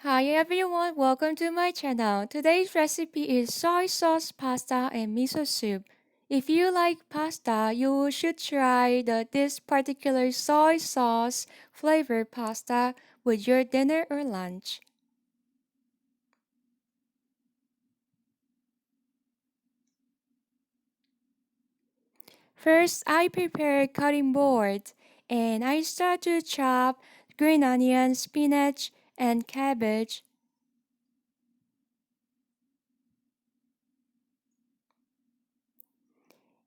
Hi everyone, welcome to my channel. Today's recipe is soy sauce pasta and miso soup. If you like pasta, you should try this particular soy sauce flavored pasta with your dinner or lunch. First, I prepare cutting board and I start to chop green onion, spinach, and cabbage.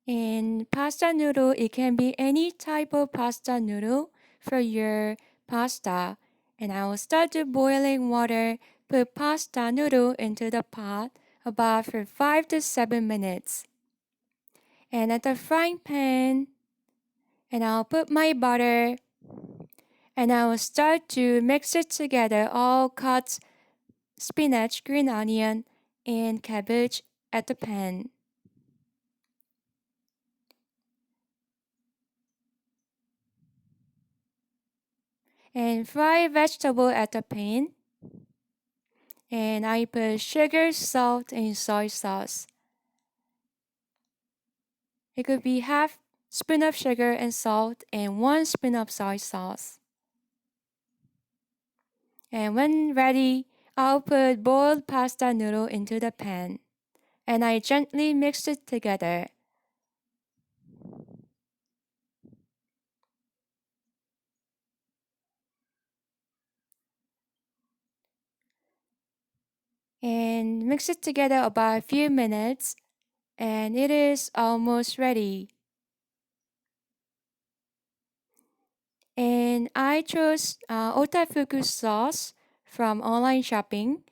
And pasta noodle, it can be any type of pasta noodle for your pasta. And I will start to boiling water, put pasta noodle into the pot about for 5 to 7 minutes. And at the frying pan, and I'll put my butter and I will start to mix it together, all cut spinach, green onion, and cabbage at the pan. And fry vegetable at the pan. And I put sugar, salt, and soy sauce. It could be half spoon of sugar and salt and 1 spoon of soy sauce. And when ready, I'll put boiled pasta noodle into the pan. And I gently mix it together. And mix it together about a few minutes. And it is almost ready. And I chose Otafuku Sauce from online shopping.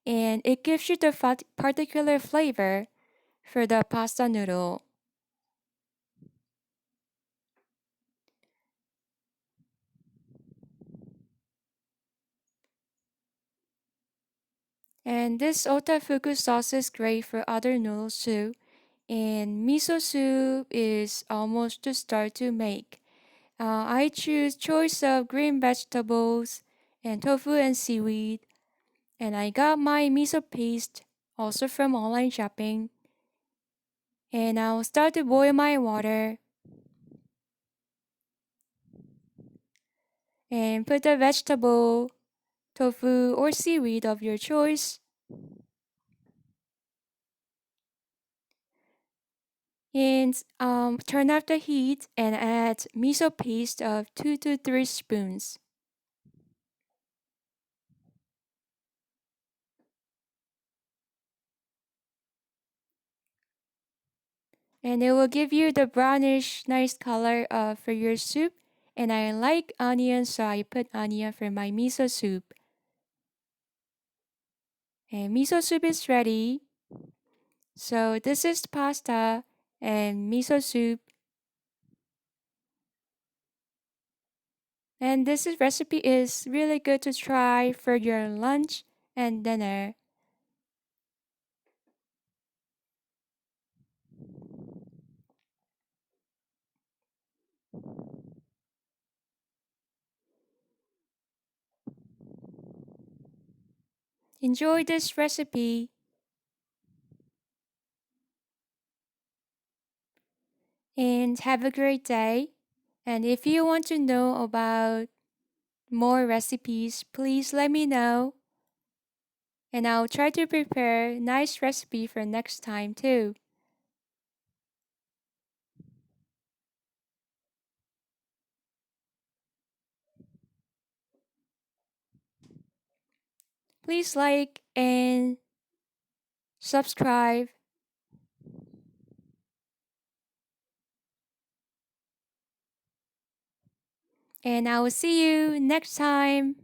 And it gives you the particular flavor for the pasta noodle. And this Otafuku sauce is great for other noodles too. And miso soup is almost to start to make. I choose choice of green vegetables and tofu and seaweed. And I got my miso paste also from online shopping. And I'll start to boil my water. And put the vegetable, tofu, or seaweed of your choice. And turn off the heat and add miso paste of 2 to 3 spoons. And it will give you the brownish nice color for your soup. And I like onion, so I put onion for my miso soup. And miso soup is ready. So this is pasta and miso soup. And recipe is really good to try for your lunch and dinner. Enjoy this recipe and have a great day. And if you want to know about more recipes, please let me know. And I'll try to prepare nice recipe for next time too. Please like and subscribe. And I will see you next time.